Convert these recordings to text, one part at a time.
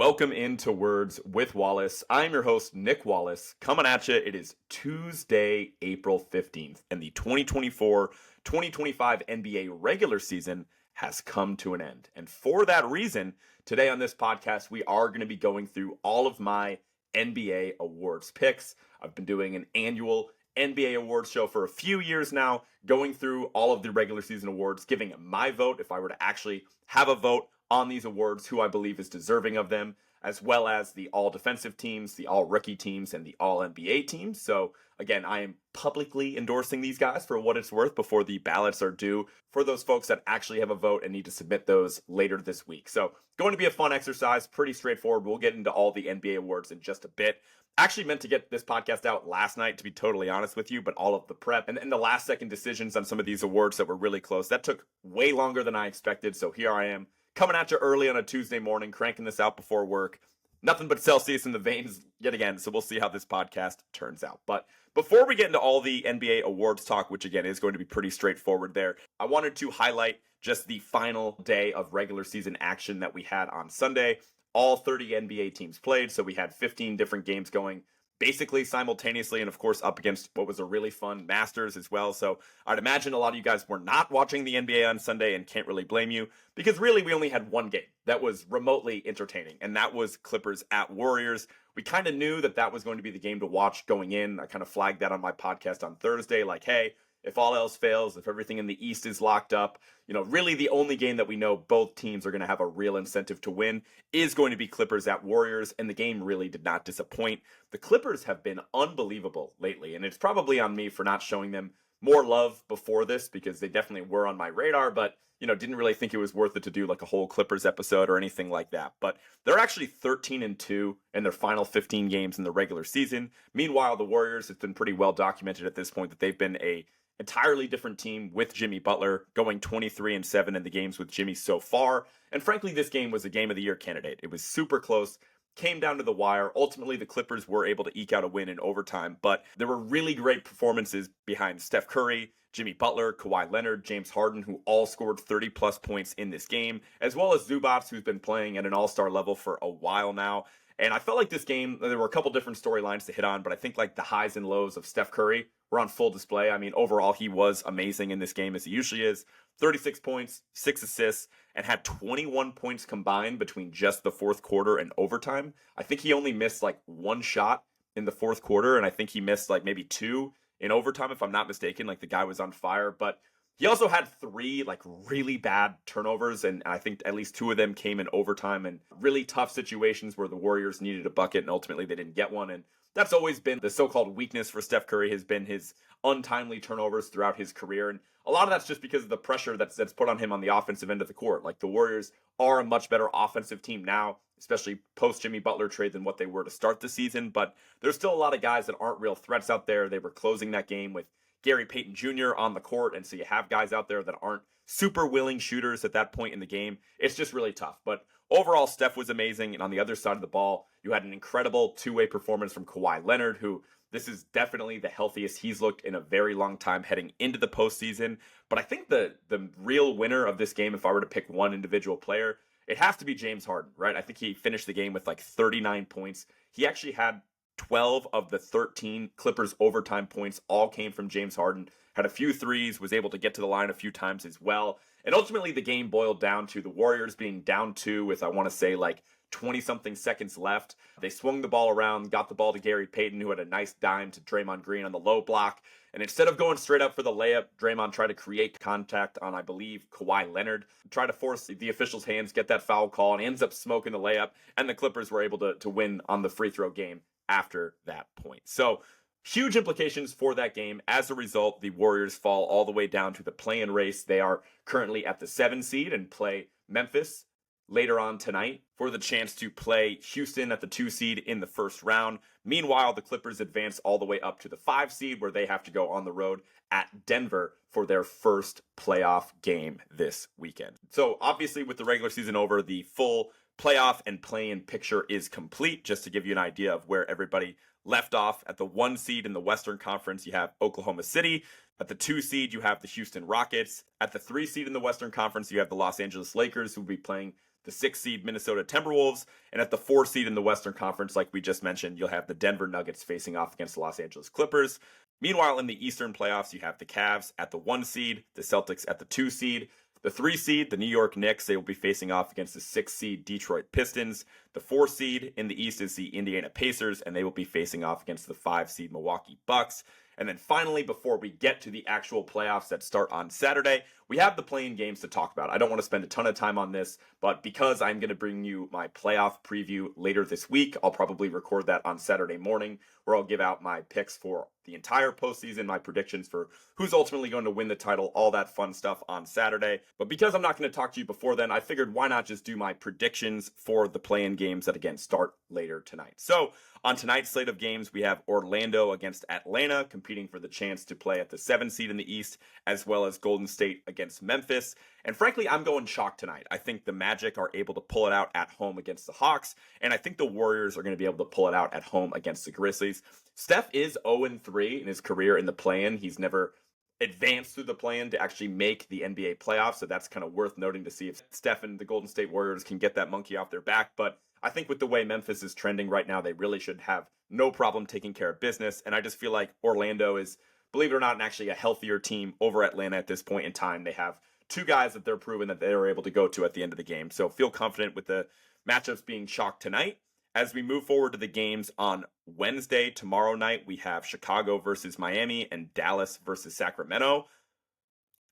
Welcome into Words with Wallace. I'm your host, Nick Wallace, coming at you. It is Tuesday, April 15th, and the 2024-2025 NBA regular season has come to an end. And for that reason, today on this podcast, we are going to be going through all of my NBA awards picks. I've been doing an annual NBA awards show for a few years now, going through all of the regular season awards, giving my vote if I were to actually have a vote on these awards, who I believe is deserving of them, as well as the all defensive teams, the all rookie teams, and the all NBA teams. So again, I am publicly endorsing these guys for what it's worth before the ballots are due for those folks that actually have a vote and need to submit those later this week. So going to be a fun exercise, pretty straightforward. We'll get into all the NBA awards in just a bit. Actually meant to get this podcast out last night, to be totally honest with you, but all of the prep and the last second decisions on some of these awards that were really close, that took way longer than I expected. So here I am, coming at you early on a Tuesday morning, cranking this out before work. Nothing but Celsius in the veins yet again, so we'll see how this podcast turns out. But before we get into all the NBA awards talk, which again is going to be pretty straightforward there, I wanted to highlight just the final day of regular season action that we had on Sunday. All 30 NBA teams played, so we had 15 different games going basically simultaneously, and of course up against what was a really fun Masters as well. So I'd imagine a lot of you guys were not watching the NBA on Sunday and can't really blame you, because really we only had one game that was remotely entertaining, and that was Clippers at Warriors. We kind of knew that was going to be the game to watch going in. I kind of flagged that on my podcast on Thursday, like, hey, if all else fails, if everything in the East is locked up, really the only game that we know both teams are going to have a real incentive to win is going to be Clippers at Warriors, and the game really did not disappoint. The Clippers have been unbelievable lately, and it's probably on me for not showing them more love before this, because they definitely were on my radar, but didn't really think it was worth it to do like a whole Clippers episode or anything like that. But they're actually 13-2 in their final 15 games in the regular season. Meanwhile, the Warriors, it's been pretty well documented at this point that they've been a entirely different team with Jimmy Butler, going 23-7 in the games with Jimmy so far. And frankly, this game was a game of the year candidate. It was super close, came down to the wire. Ultimately, the Clippers were able to eke out a win in overtime, but there were really great performances behind Steph Curry, Jimmy Butler, Kawhi Leonard, James Harden, who all scored 30-plus points in this game, as well as Zubac, who's been playing at an all-star level for a while now. And I felt like this game, there were a couple different storylines to hit on, but I think like the highs and lows of Steph Curry were on full display. I mean, overall, he was amazing in this game, as he usually is. 36 points, 6 assists, and had 21 points combined between just the fourth quarter and overtime. I think he only missed like one shot in the fourth quarter, and I think he missed like maybe 2 in overtime, if I'm not mistaken. Like, the guy was on fire, but he also had 3 like really bad turnovers, and I think at least 2 of them came in overtime and really tough situations where the Warriors needed a bucket and ultimately they didn't get one. And that's always been the so-called weakness for Steph Curry, has been his untimely turnovers throughout his career. And a lot of that's just because of the pressure that's put on him on the offensive end of the court. Like, the Warriors are a much better offensive team now, especially post Jimmy Butler trade, than what they were to start the season. But there's still a lot of guys that aren't real threats out there. They were closing that game with Gary Payton Jr. on the court, and so you have guys out there that aren't super willing shooters at that point in the game. It's just really tough. But overall, Steph was amazing, and on the other side of the ball, you had an incredible two-way performance from Kawhi Leonard, who this is definitely the healthiest he's looked in a very long time heading into the postseason. But I think the real winner of this game, if I were to pick one individual player, it has to be James Harden, right? I think he finished the game with like 39 points. He actually had 12 of the 13 Clippers overtime points all came from James Harden. Had a few threes, was able to get to the line a few times as well. And ultimately the game boiled down to the Warriors being down 2 with, I want to say, like 20-something seconds left. They swung the ball around, got the ball to Gary Payton, who had a nice dime to Draymond Green on the low block. And instead of going straight up for the layup, Draymond tried to create contact on, I believe, Kawhi Leonard, try to force the officials' hands, get that foul call, and ends up smoking the layup. And the Clippers were able to win on the free throw game after that point. So huge implications for that game. As a result, the Warriors fall all the way down to the play-in race. They are currently at the 7 seed and play Memphis later on tonight for the chance to play Houston at the 2 seed in the first round. Meanwhile, the Clippers advance all the way up to the 5 seed, where they have to go on the road at Denver for their first playoff game this weekend. So obviously, with the regular season over, the full playoff and play-in picture is complete. Just to give you an idea of where everybody left off, at the 1 seed in the Western Conference, you have Oklahoma City. At the 2 seed, you have the Houston Rockets. At the 3 seed in the Western Conference, you have the Los Angeles Lakers, who will be playing the 6 seed Minnesota Timberwolves. And at the 4 seed in the Western Conference, like we just mentioned, you'll have the Denver Nuggets facing off against the Los Angeles Clippers. Meanwhile, in the Eastern playoffs, you have the Cavs at the 1 seed, the Celtics at the 2 seed. The 3 seed, the New York Knicks, they will be facing off against the 6 seed Detroit Pistons. The 4 seed in the East is the Indiana Pacers, and they will be facing off against the 5 seed Milwaukee Bucks. And then finally, before we get to the actual playoffs that start on Saturday, we have the play-in games to talk about. I don't want to spend a ton of time on this, but because I'm going to bring you my playoff preview later this week, I'll probably record that on Saturday morning, where I'll give out my picks for the entire postseason, my predictions for who's ultimately going to win the title, all that fun stuff on Saturday. But because I'm not going to talk to you before then, I figured why not just do my predictions for the play-in games that, again, start later tonight. So on tonight's slate of games, we have Orlando against Atlanta, competing for the chance to play at the 7 seed in the East, as well as Golden State against Memphis. And frankly, I'm going chalk tonight. I think the Magic are able to pull it out at home against the Hawks, and I think the Warriors are going to be able to pull it out at home against the Grizzlies. Steph is 0-3 in his career in the play-in. He's never advanced through the play-in to actually make the NBA playoffs, so that's kind of worth noting to see if Steph and the Golden State Warriors can get that monkey off their back. But I think with the way Memphis is trending right now, they really should have no problem taking care of business, and I just feel like Orlando is, believe it or not, actually a healthier team over Atlanta at this point in time. They have 2 guys that they're proven that they are able to go to at the end of the game, so feel confident with the matchups being chalk tonight. As we move forward to the games on Wednesday, tomorrow night, we have Chicago versus Miami and Dallas versus Sacramento.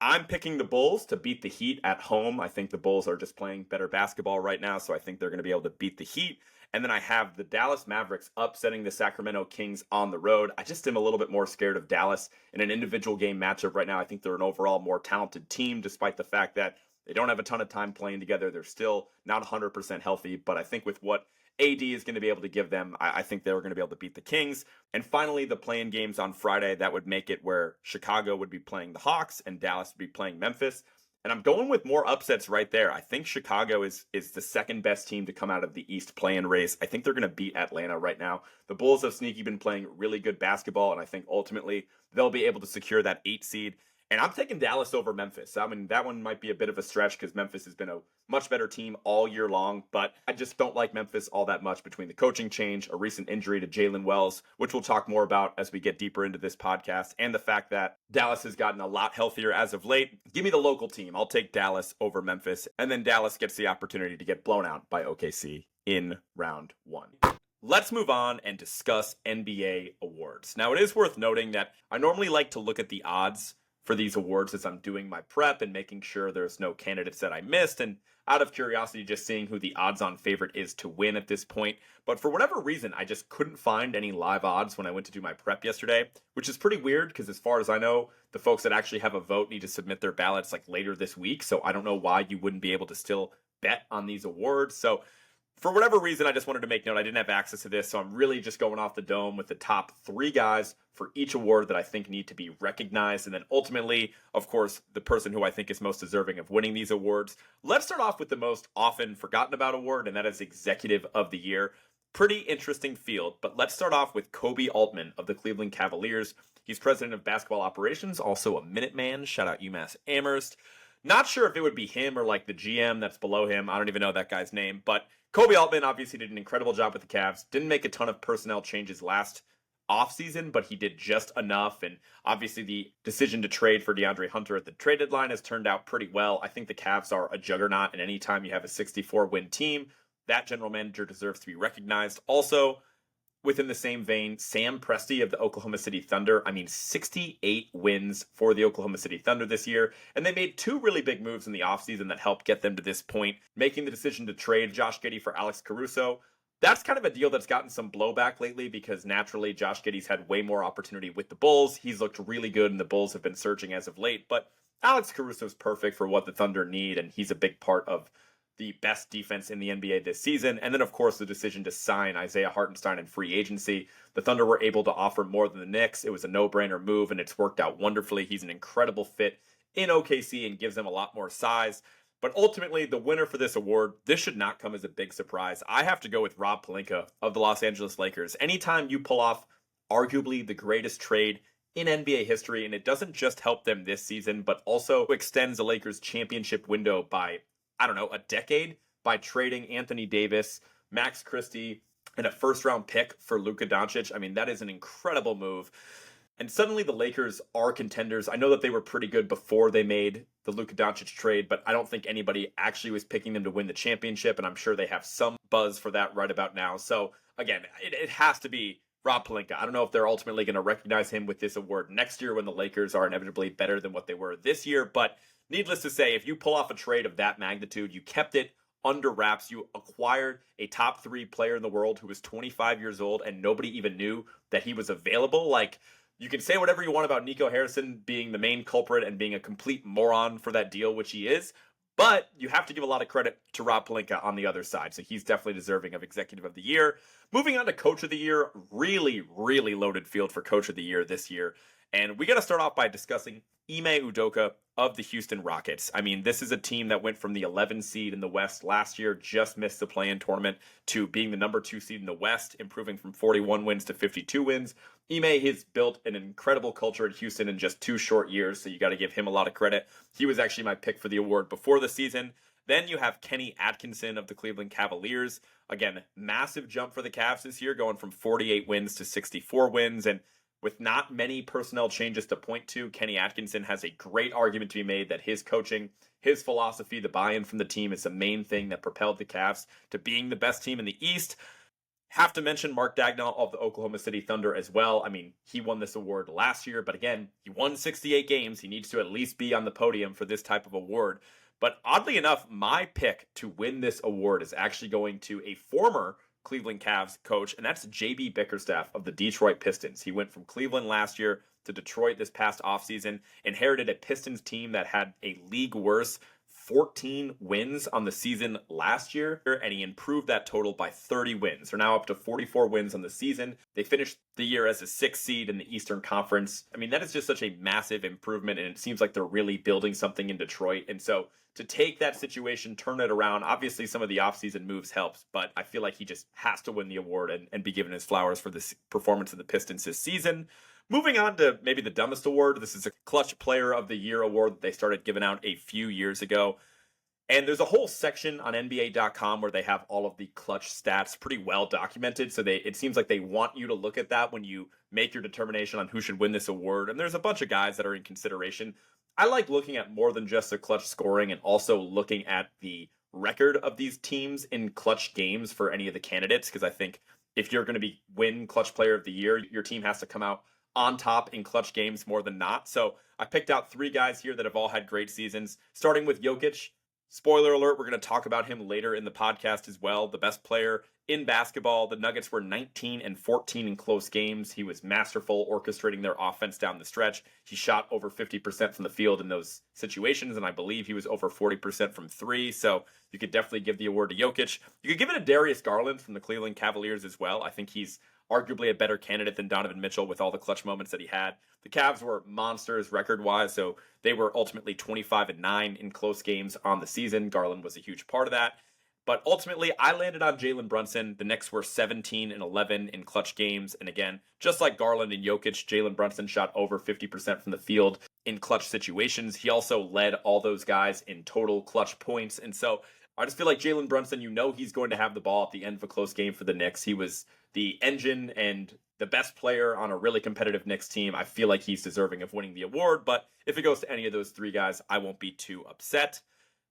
I'm picking the Bulls to beat the Heat at home. I think the Bulls are just playing better basketball right now, so I think they're going to be able to beat the Heat. And then I have the Dallas Mavericks upsetting the Sacramento Kings on the road. I just am a little bit more scared of Dallas in an individual game matchup right now. I think they're an overall more talented team, despite the fact that they don't have a ton of time playing together. They're still not 100% healthy, but I think with what AD is going to be able to give them, I think they're going to be able to beat the Kings. And finally, the play-in games on Friday, that would make it where Chicago would be playing the Hawks and Dallas would be playing Memphis. And I'm going with more upsets right there. I think Chicago is the second best team to come out of the East play-in race. I think they're going to beat Atlanta right now. The Bulls have sneaky been playing really good basketball, and I think ultimately they'll be able to secure that 8 seed. And I'm taking Dallas over Memphis. I mean, that one might be a bit of a stretch because Memphis has been a much better team all year long, but I just don't like Memphis all that much between the coaching change, a recent injury to Jalen Wells, which we'll talk more about as we get deeper into this podcast, and the fact that Dallas has gotten a lot healthier as of late. Give me the local team. I'll take Dallas over Memphis, and then Dallas gets the opportunity to get blown out by OKC in round 1. Let's move on and discuss NBA awards. Now, it is worth noting that I normally like to look at the odds for these awards as I'm doing my prep and making sure there's no candidates that I missed, and out of curiosity, just seeing who the odds-on favorite is to win at this point. But for whatever reason, I just couldn't find any live odds when I went to do my prep yesterday, which is pretty weird because as far as I know, the folks that actually have a vote need to submit their ballots like later this week, so I don't know why you wouldn't be able to still bet on these awards. So for whatever reason, I just wanted to make note I didn't have access to this, so I'm really just going off the dome with the top 3 guys for each award that I think need to be recognized, and then ultimately, of course, the person who I think is most deserving of winning these awards. Let's start off with the most often forgotten about award, and that is Executive of the Year. Pretty interesting field, but let's start off with Koby Altman of the Cleveland Cavaliers. He's president of basketball operations, also a Minuteman. Shout out UMass Amherst. Not sure if it would be him or like the GM that's below him. I don't even know that guy's name, but Koby Altman obviously did an incredible job with the Cavs. Didn't make a ton of personnel changes last offseason, but he did just enough. And obviously the decision to trade for DeAndre Hunter at the trade deadline has turned out pretty well. I think the Cavs are a juggernaut, and anytime you have a 64-win team, that general manager deserves to be recognized. Also, within the same vein, Sam Presti of the Oklahoma City Thunder. 68 wins for the Oklahoma City Thunder this year. And they made 2 really big moves in the offseason that helped get them to this point, making the decision to trade Josh Giddey for Alex Caruso. That's kind of a deal that's gotten some blowback lately because naturally Josh Giddey's had way more opportunity with the Bulls. He's looked really good and the Bulls have been surging as of late. But Alex Caruso's perfect for what the Thunder need, and he's a big part of the best defense in the NBA this season. And then, of course, the decision to sign Isaiah Hartenstein in free agency. The Thunder were able to offer more than the Knicks. It was a no-brainer move, and it's worked out wonderfully. He's an incredible fit in OKC and gives them a lot more size. But ultimately, the winner for this award, this should not come as a big surprise. I have to go with Rob Pelinka of the Los Angeles Lakers. Anytime you pull off arguably the greatest trade in NBA history, and it doesn't just help them this season, but also extends the Lakers championship window by a decade, by trading Anthony Davis, Max Christie, and a first-round pick for Luka Doncic. I mean, that is an incredible move. And suddenly the Lakers are contenders. I know that they were pretty good before they made the Luka Doncic trade, but I don't think anybody actually was picking them to win the championship, and I'm sure they have some buzz for that right about now. So again, it has to be Rob Pelinka. I don't know if they're ultimately going to recognize him with this award next year when the Lakers are inevitably better than what they were this year, but needless to say, if you pull off a trade of that magnitude, you kept it under wraps. You acquired a top 3 player in the world who was 25 years old and nobody even knew that he was available. Like, you can say whatever you want about Nico Harrison being the main culprit and being a complete moron for that deal, which he is, but you have to give a lot of credit to Rob Pelinka on the other side. So he's definitely deserving of Executive of the Year. Moving on to Coach of the Year, really, really loaded field for Coach of the Year this year. And we got to start off by discussing Ime Udoka of the Houston Rockets. I mean, this is a team that went from the 11 seed in the West last year, just missed the play-in tournament, to being the number 2 seed in the West, improving from 41 wins to 52 wins. Ime has built an incredible culture at Houston in just 2 short years, so you got to give him a lot of credit. He was actually my pick for the award before the season. Then you have Kenny Atkinson of the Cleveland Cavaliers. Again, massive jump for the Cavs this year, going from 48 wins to 64 wins, and with not many personnel changes to point to, Kenny Atkinson has a great argument to be made that his coaching, his philosophy, the buy-in from the team is the main thing that propelled the Cavs to being the best team in the East. Have to mention Mark Daigneault of the Oklahoma City Thunder as well. I mean, he won this award last year, but again, he won 68 games. He needs to at least be on the podium for this type of award. But oddly enough, my pick to win this award is actually going to a former Cleveland Cavs coach, and that's J.B. Bickerstaff of the Detroit Pistons. He went from Cleveland last year to Detroit this past offseason, inherited a Pistons team that had a league worst 14 wins on the season last year, and he improved that total by 30 wins. They're now up to 44 wins on the season. They finished the year as a 6th seed in the Eastern Conference. I mean, that is just such a massive improvement, and it seems like they're really building something in Detroit. And so to take that situation, turn it around, obviously some of the offseason moves helps, but I feel like he just has to win the award and be given his flowers for this performance of the Pistons this season. Moving on to maybe the dumbest award. This is a Clutch Player of the Year award that they started giving out a few years ago. And there's a whole section on NBA.com where they have all of the clutch stats pretty well documented. So it seems like they want you to look at that when you make your determination on who should win this award. And there's a bunch of guys that are in consideration. I like looking at more than just the clutch scoring and also looking at the record of these teams in clutch games for any of the candidates. Because I think if you're going to win Clutch Player of the Year, your team has to come out on top in clutch games more than not. So I picked out 3 guys here that have all had great seasons, starting with Jokic. Spoiler alert, we're going to talk about him later in the podcast as well. The best player in basketball. The Nuggets were 19-14 in close games. He was masterful orchestrating their offense down the stretch. He shot over 50% from the field in those situations, and I believe he was over 40% from 3. So you could definitely give the award to Jokic. You could give it to Darius Garland from the Cleveland Cavaliers as well. I think he's arguably a better candidate than Donovan Mitchell with all the clutch moments that he had. The Cavs were monsters record-wise, so they were ultimately 25-9 in close games on the season. Garland was a huge part of that. But ultimately, I landed on Jalen Brunson. The Knicks were 17-11 in clutch games. And again, just like Garland and Jokic, Jalen Brunson shot over 50% from the field in clutch situations. He also led all those guys in total clutch points. And so I just feel like Jalen Brunson, he's going to have the ball at the end of a close game for the Knicks. He was the engine and the best player on a really competitive Knicks team. I feel like he's deserving of winning the award, but if it goes to any of those 3 guys, I won't be too upset.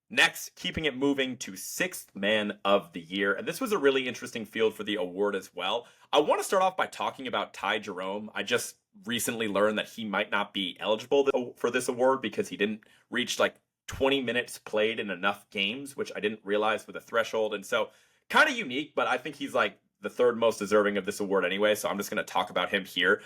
Next, keeping it moving to 6th Man of the Year, and this was a really interesting field for the award as well. I want to start off by talking about Ty Jerome. I just recently learned that he might not be eligible for this award because he didn't reach 20 minutes played in enough games, which I didn't realize with a threshold. And so kind of unique, but I think he's the 3rd most deserving of this award anyway. So I'm just going to talk about him here.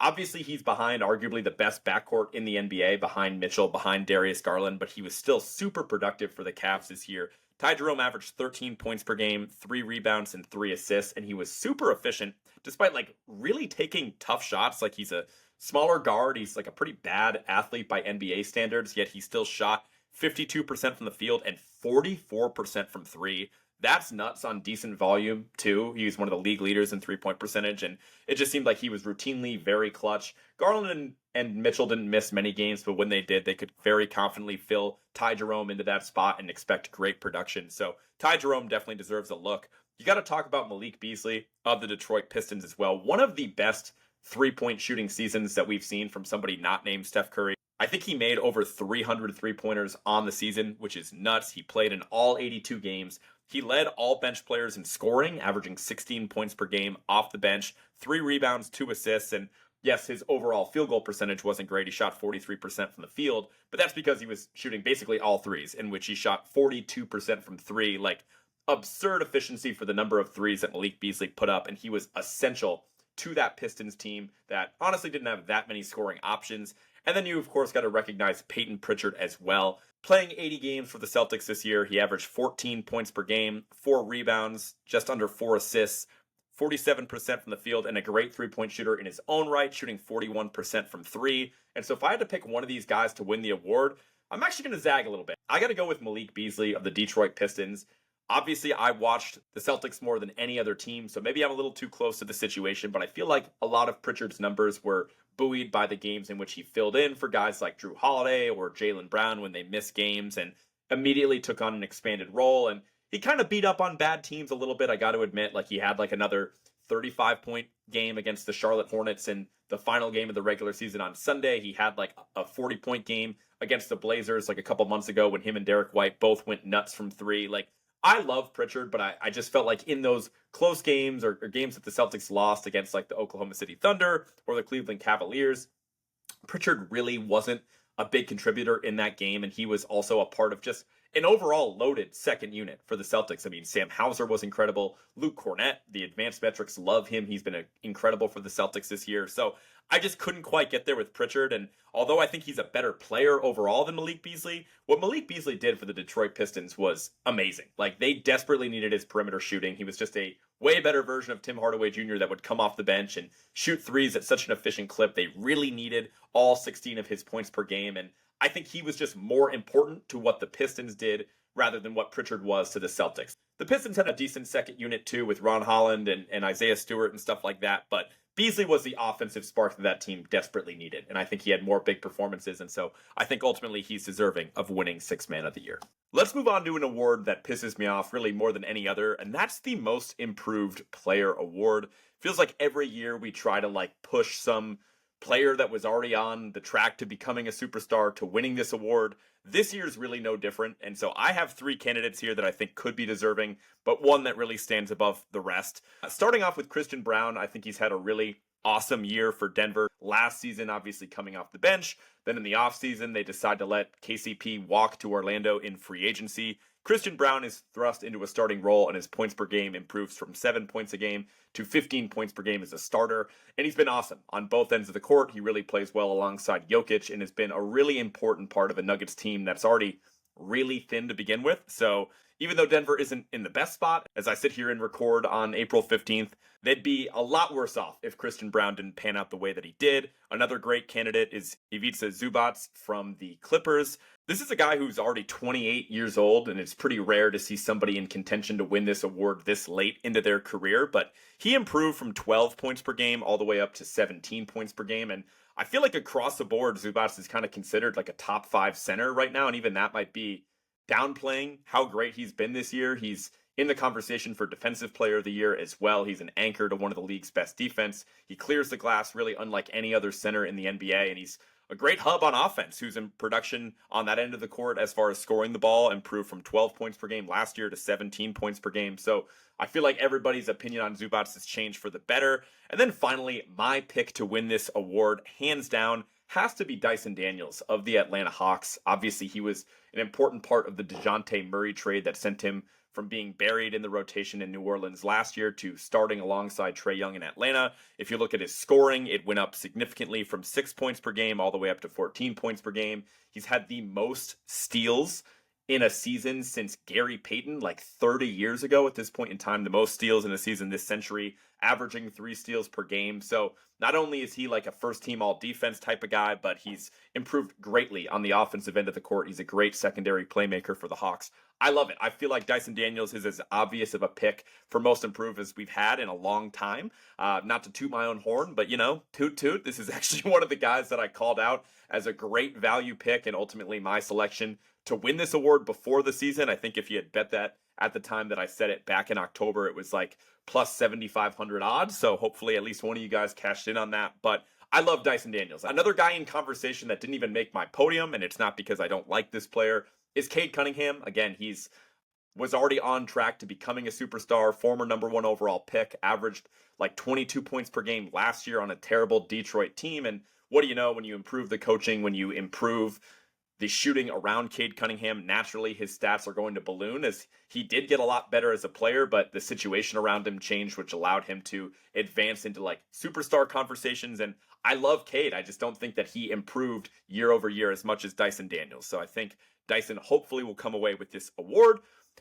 Obviously, he's behind arguably the best backcourt in the NBA, behind Mitchell, behind Darius Garland, but he was still super productive for the Cavs this year. Ty Jerome averaged 13 points per game, 3 rebounds, and 3 assists, and he was super efficient despite really taking tough shots. He's a smaller guard. He's a pretty bad athlete by NBA standards, yet he still shot 52% from the field and 44% from 3. That's nuts on decent volume, too. He was one of the league leaders in three-point percentage, and it just seemed like he was routinely very clutch. Garland and Mitchell didn't miss many games, but when they did, they could very confidently fill Ty Jerome into that spot and expect great production. So Ty Jerome definitely deserves a look. You got to talk about Malik Beasley of the Detroit Pistons as well. One of the best three-point shooting seasons that we've seen from somebody not named Steph Curry. I think he made over 300 three-pointers on the season, which is nuts. He played in all 82 games. He led all bench players in scoring, averaging 16 points per game off the bench, 3 rebounds, 2 assists, and yes, his overall field goal percentage wasn't great. He shot 43% from the field, but that's because he was shooting basically all threes, in which he shot 42% from 3, like absurd efficiency for the number of threes that Malik Beasley put up, and he was essential to that Pistons team that honestly didn't have that many scoring options. And then you, of course, got to recognize Peyton Pritchard as well. Playing 80 games for the Celtics this year, he averaged 14 points per game, 4 rebounds, just under 4 assists, 47% from the field, and a great three-point shooter in his own right, shooting 41% from 3. And so if I had to pick one of these guys to win the award, I'm actually going to zag a little bit. I got to go with Malik Beasley of the Detroit Pistons. Obviously, I watched the Celtics more than any other team, so maybe I'm a little too close to the situation, but I feel like a lot of Pritchard's numbers were buoyed by the games in which he filled in for guys like Drew Holiday or Jaylen Brown when they missed games and immediately took on an expanded role. And he kind of beat up on bad teams a little bit, I got to admit. Like, he had like another 35-point game against the Charlotte Hornets in the final game of the regular season on Sunday. He had like a 40-point game against the Blazers like a couple months ago when him and Derek White both went nuts from 3. Like, I love Pritchard, but I just felt like in those close games or games that the Celtics lost against like the Oklahoma City Thunder or the Cleveland Cavaliers, Pritchard really wasn't a big contributor in that game, and he was also a part of just an overall loaded second unit for the Celtics. I mean, Sam Hauser was incredible. Luke Cornett, the advanced metrics love him. He's been incredible for the Celtics this year. So I just couldn't quite get there with Pritchard. And although I think he's a better player overall than Malik Beasley, what Malik Beasley did for the Detroit Pistons was amazing. Like, they desperately needed his perimeter shooting. He was just a way better version of Tim Hardaway Jr. that would come off the bench and shoot threes at such an efficient clip. They really needed all 16 of his points per game. And I think he was just more important to what the Pistons did rather than what Pritchard was to the Celtics. The Pistons had a decent second unit too with Ron Holland and Isaiah Stewart and stuff like that, but Beasley was the offensive spark that team desperately needed, and I think he had more big performances, and so I think ultimately he's deserving of winning Sixth Man of the Year. Let's move on to an award that pisses me off really more than any other, and that's the Most Improved Player Award. Feels like every year we try to like push some player that was already on the track to becoming a superstar to winning this award. This year's really no different, and so I have 3 candidates here that I think could be deserving, but one that really stands above the rest. Starting off with Christian Braun, I think he's had a really awesome year for Denver. Last season, obviously coming off the bench. Then in the offseason, they decide to let KCP walk to Orlando in free agency. Christian Braun is thrust into a starting role, and his points per game improves from 7 points a game to 15 points per game as a starter. And he's been awesome on both ends of the court. He really plays well alongside Jokic and has been a really important part of a Nuggets team that's already really thin to begin with. So even though Denver isn't in the best spot, as I sit here and record on April 15th, they'd be a lot worse off if Christian Braun didn't pan out the way that he did. Another great candidate is Ivica Zubac from the Clippers. This is a guy who's already 28 years old, and it's pretty rare to see somebody in contention to win this award this late into their career, but he improved from 12 points per game all the way up to 17 points per game, and I feel like across the board, Zubac is kind of considered like a top 5 center right now, and even that might be downplaying how great he's been this year. He's in the conversation for Defensive Player of the Year as well. He's an anchor to one of the league's best defense. He clears the glass really unlike any other center in the NBA, and he's a great hub on offense who's in production on that end of the court as far as scoring the ball, improved from 12 points per game last year to 17 points per game. So I feel like everybody's opinion on Zubac has changed for the better. And then finally, my pick to win this award, hands down, has to be Dyson Daniels of the Atlanta Hawks. Obviously, he was an important part of the DeJounte Murray trade that sent him from being buried in the rotation in New Orleans last year to starting alongside Trae Young in Atlanta. If you look at his scoring, it went up significantly from 6 points per game all the way up to 14 points per game. He's had the most steals in a season since Gary Payton, like 30 years ago at this point in time, the most steals in a season this century, averaging 3 steals per game. So not only is he like a first team all defense type of guy, but he's improved greatly on the offensive end of the court. He's a great secondary playmaker for the Hawks. I love it. I feel like Dyson Daniels is as obvious of a pick for most improved as we've had in a long time. Not to toot my own horn, but toot toot. This is actually one of the guys that I called out as a great value pick and ultimately my selection to win this award before the season. I think if you had bet that at the time that I said it back in October, it was like plus 7,500 odds. So hopefully at least one of you guys cashed in on that. But I love Dyson Daniels. Another guy in conversation that didn't even make my podium, and it's not because I don't like this player, is Cade Cunningham. Again, he's was already on track to becoming a superstar, former number 1 overall pick, averaged like 22 points per game last year on a terrible Detroit team. And what do you know, when you improve the coaching, when you improve the shooting around Cade Cunningham, naturally his stats are going to balloon, as he did get a lot better as a player, but the situation around him changed, which allowed him to advance into like superstar conversations. And I love Cade. I just don't think that he improved year over year as much as Dyson Daniels. So I think Dyson hopefully will come away with this award.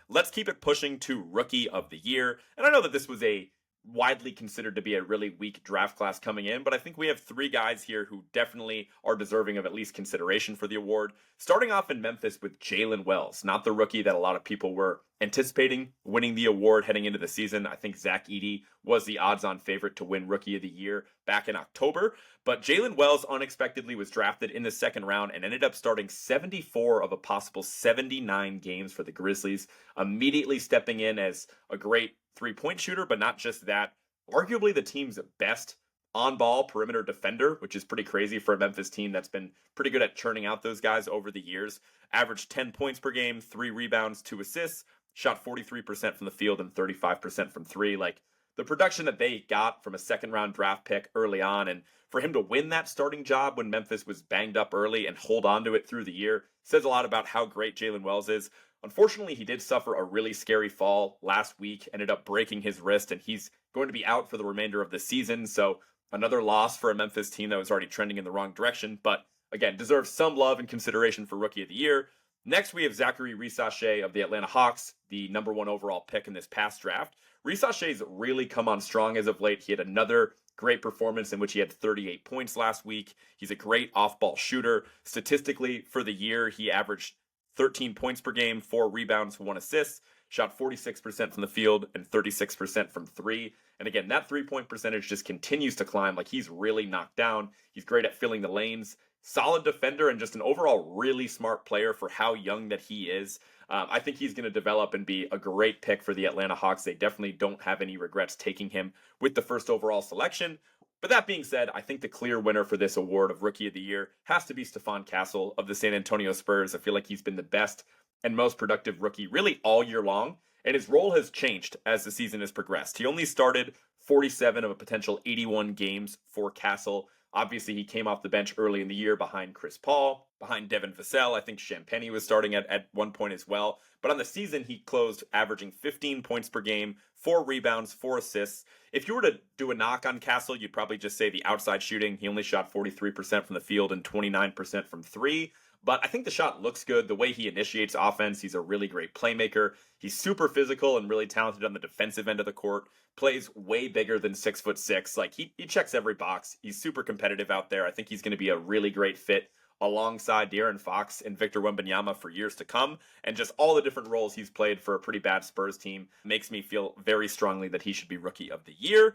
Let's keep it pushing to Rookie of the Year. And I know that this was a widely considered to be a really weak draft class coming in, but I think we have 3 guys here who definitely are deserving of at least consideration for the award. Starting off in Memphis with Jalen Wells, not the rookie that a lot of people were anticipating winning the award heading into the season. I think Zach Edey was the odds-on favorite to win Rookie of the Year back in October, but Jalen Wells unexpectedly was drafted in the second round and ended up starting 74 of a possible 79 games for the Grizzlies, immediately stepping in as a great three-point shooter, but not just that, arguably the team's best on-ball perimeter defender, which is pretty crazy for a Memphis team that's been pretty good at churning out those guys over the years. Averaged 10 points per game, 3 rebounds, 2 assists, shot 43% from the field and 35% from 3. Like, the production that they got from a second-round draft pick early on, and for him to win that starting job when Memphis was banged up early and hold on to it through the year, says a lot about how great Jalen Wells is. Unfortunately, he did suffer a really scary fall last week, ended up breaking his wrist, and he's going to be out for the remainder of the season. So another loss for a Memphis team that was already trending in the wrong direction, but again, deserves some love and consideration for Rookie of the Year. Next, we have Zachary Risacher of the Atlanta Hawks, the number 1 overall pick in this past draft. Risacher's really come on strong as of late. He had another great performance in which he had 38 points last week. He's a great off-ball shooter. Statistically, for the year, he averaged 13 points per game, 4 rebounds, 1 assist, shot 46% from the field and 36% from 3. And again, that 3-point percentage just continues to climb. Like, he's really knocked down. He's great at filling the lanes, solid defender, and just an overall really smart player for how young that he is. I think he's going to develop and be a great pick for the Atlanta Hawks. They definitely don't have any regrets taking him with the first overall selection. But that being said, I think the clear winner for this award of Rookie of the Year has to be Stephon Castle of the San Antonio Spurs. I feel like he's been the best and most productive rookie really all year long, and his role has changed as the season has progressed. He only started 47 of a potential 81 games for Castle. Obviously, he came off the bench early in the year behind Chris Paul, behind Devin Vassell. I think Champagnie was starting at one point as well. But on the season, he closed averaging 15 points per game, 4 rebounds, 4 assists. If you were to do a knock on Castle, you'd probably just say the outside shooting. He only shot 43% from the field and 29% from 3. But I think the shot looks good. The way he initiates offense, he's a really great playmaker. He's super physical and really talented on the defensive end of the court. Plays way bigger than 6'6". Like, he checks every box. He's super competitive out there. I think he's going to be a really great fit alongside De'Aaron Fox and Victor Wembanyama for years to come. And just all the different roles he's played for a pretty bad Spurs team makes me feel very strongly that he should be Rookie of the Year.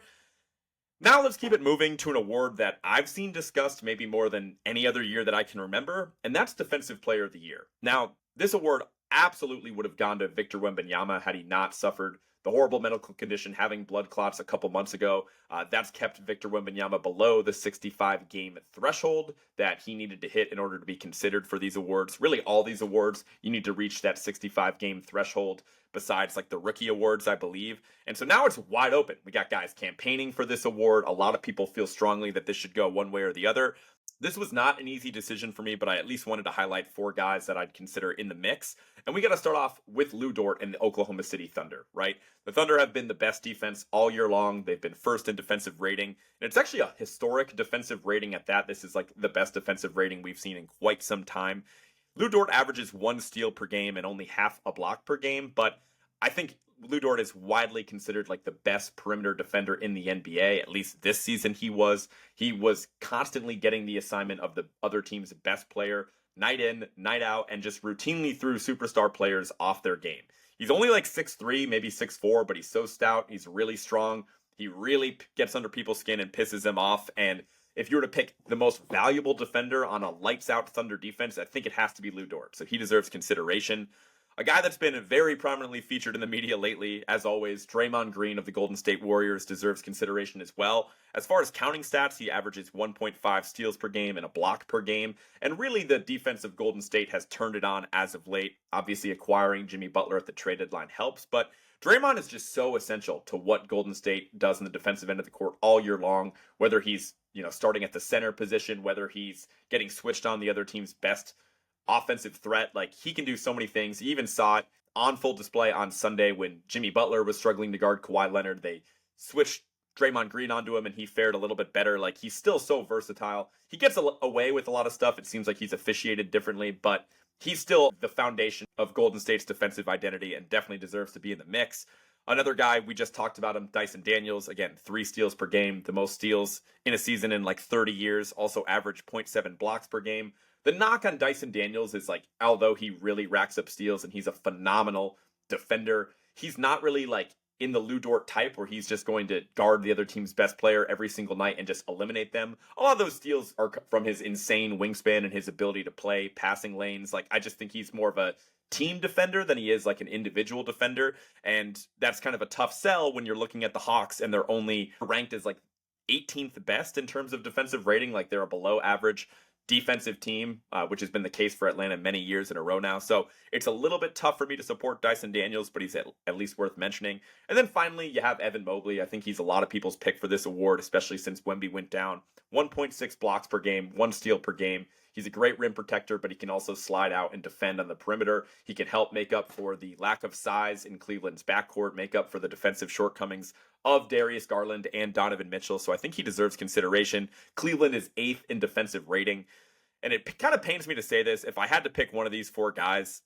Now let's keep it moving to an award that I've seen discussed maybe more than any other year that I can remember, and that's Defensive Player of the Year. Now, this award absolutely would have gone to Victor Wembanyama had he not suffered the horrible medical condition, having blood clots a couple months ago. That's kept Victor Wembanyama below the 65-game threshold that he needed to hit in order to be considered for these awards. Really, all these awards, you need to reach that 65-game threshold, besides like the rookie awards, I believe. And so now it's wide open. We got guys campaigning for this award. A lot of people feel strongly that this should go one way or the other. This was not an easy decision for me, but I at least wanted to highlight 4 guys that I'd consider in the mix. And we got to start off with Lu Dort and the Oklahoma City Thunder, right? The Thunder have been the best defense all year long. They've been first in defensive rating. And it's actually a historic defensive rating at that. This is like the best defensive rating we've seen in quite some time. Lou Dort averages 1 steal per game and only half a block per game, but I think Lou Dort is widely considered like the best perimeter defender in the NBA. At least this season he was. He was constantly getting the assignment of the other team's best player night in, night out, and just routinely threw superstar players off their game. He's only like 6'3", maybe 6'4", but he's so stout. He's really strong. He really gets under people's skin and pisses them off. And if you were to pick the most valuable defender on a lights out Thunder defense, I think it has to be Lou Dort. So he deserves consideration. A guy that's been very prominently featured in the media lately, as always, Draymond Green of the Golden State Warriors deserves consideration as well. As far as counting stats, he averages 1.5 steals per game and a block per game. And really, the defense of Golden State has turned it on as of late. Obviously, acquiring Jimmy Butler at the trade deadline helps, but Draymond is just so essential to what Golden State does in the defensive end of the court all year long, whether he's starting at the center position, whether he's getting switched on the other team's best offensive threat. Like, he can do so many things. You even saw it on full display on Sunday when Jimmy Butler was struggling to guard Kawhi Leonard. They switched Draymond Green onto him and he fared a little bit better. Like, he's still so versatile. He gets away with a lot of stuff. It seems like he's officiated differently, but he's still the foundation of Golden State's defensive identity and definitely deserves to be in the mix. Another guy, we just talked about him, Dyson Daniels. Again, 3 steals per game, the most steals in a season in like 30 years. Also average 0.7 blocks per game. The knock on Dyson Daniels is like, although he really racks up steals and he's a phenomenal defender, he's not really like in the Lou Dort type where he's just going to guard the other team's best player every single night and just eliminate them. A lot of those steals are from his insane wingspan and his ability to play passing lanes. Like, I just think he's more of a team defender than he is like an individual defender. And that's kind of a tough sell when you're looking at the Hawks and they're only ranked as like 18th best in terms of defensive rating. Like, they're a below average defensive team, which has been the case for Atlanta many years in a row now. So it's a little bit tough for me to support Dyson Daniels, but he's at least worth mentioning. And then finally, you have Evan Mobley. I think he's a lot of people's pick for this award, especially since Wemby went down. 1.6 blocks per game, 1 steal per game. He's a great rim protector, but he can also slide out and defend on the perimeter. He can help make up for the lack of size in Cleveland's backcourt, make up for the defensive shortcomings of Darius Garland and Donovan Mitchell. So I think he deserves consideration. Cleveland is 8th in defensive rating. And it kind of pains me to say this. If I had to pick one of these 4 guys,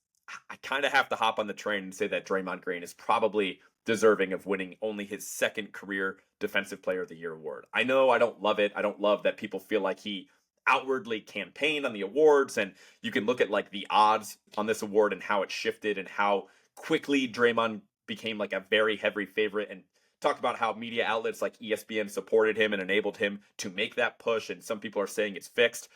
I kind of have to hop on the train and say that Draymond Green is probably deserving of winning only his 2nd career Defensive Player of the Year award. I know I don't love it. I don't love that people feel like he outwardly campaigned on the awards, and you can look at like the odds on this award and how it shifted and how quickly Draymond became like a very heavy favorite, and talked about how media outlets like ESPN supported him and enabled him to make that push, and some people are saying it's fixed.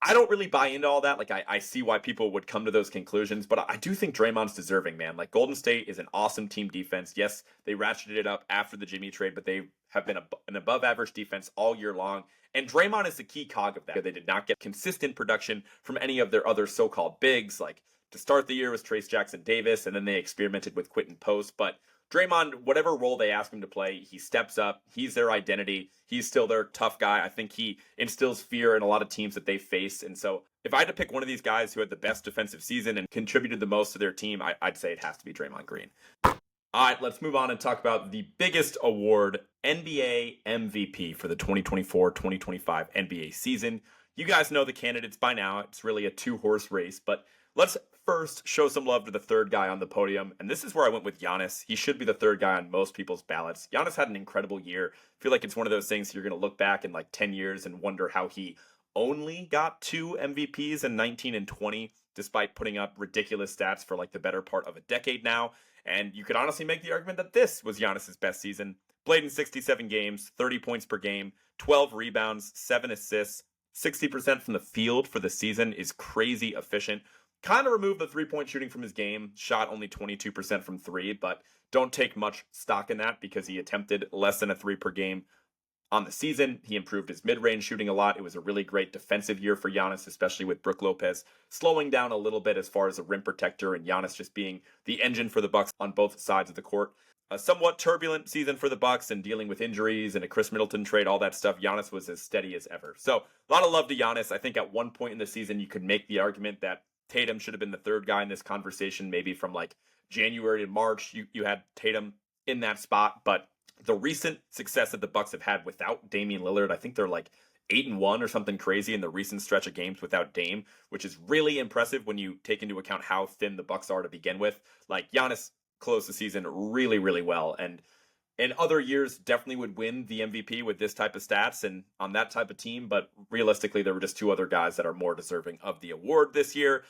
I don't really buy into all that. Like, I see why people would come to those conclusions, but I do think Draymond's deserving, man. Like, Golden State is an awesome team defense. Yes, they ratcheted it up after the Jimmy trade, but they have been an above average defense all year long. And Draymond is the key cog of that. They did not get consistent production from any of their other so-called bigs. Like, to start the year was Trace Jackson Davis, and then they experimented with Quentin Post. But Draymond, whatever role they ask him to play, he steps up. He's their identity. He's still their tough guy. I think he instills fear in a lot of teams that they face. And so if I had to pick one of these guys who had the best defensive season and contributed the most to their team, I'd say it has to be Draymond Green. All right, let's move on and talk about the biggest award, NBA MVP for the 2024-2025 NBA season. You guys know the candidates by now. It's really a 2-horse race, but let's first show some love to the 3rd guy on the podium, and this is where I went with Giannis. He should be the 3rd guy on most people's ballots. Giannis had an incredible year. I feel like it's one of those things you're going to look back in like 10 years and wonder how he only got 2 MVPs in 19 and 20, despite putting up ridiculous stats for like the better part of a decade now. And you could honestly make the argument that this was Giannis's best season. Played in 67 games, 30 points per game, 12 rebounds, 7 assists, 60% from the field for the season is crazy efficient. Kind of removed the 3-point shooting from his game, shot only 22% from 3, but don't take much stock in that because he attempted less than a 3 per game on the season. He improved his mid-range shooting a lot. It was a really great defensive year for Giannis, especially with Brook Lopez slowing down a little bit as far as a rim protector and Giannis just being the engine for the Bucks on both sides of the court. A somewhat turbulent season for the Bucks and dealing with injuries and a Chris Middleton trade, all that stuff. Giannis was as steady as ever. So a lot of love to Giannis. I think at one point in the season, you could make the argument that Tatum should have been the 3rd guy in this conversation, maybe from like January to March. You had Tatum in that spot, but the recent success that the Bucks have had without Damian Lillard, I think they're like 8-1 or something crazy in the recent stretch of games without Dame, which is really impressive when you take into account how thin the Bucks are to begin with. Like Giannis closed the season really, really well, and in other years definitely would win the MVP with this type of stats and on that type of team, but realistically there were just two other guys that are more deserving of the award this year.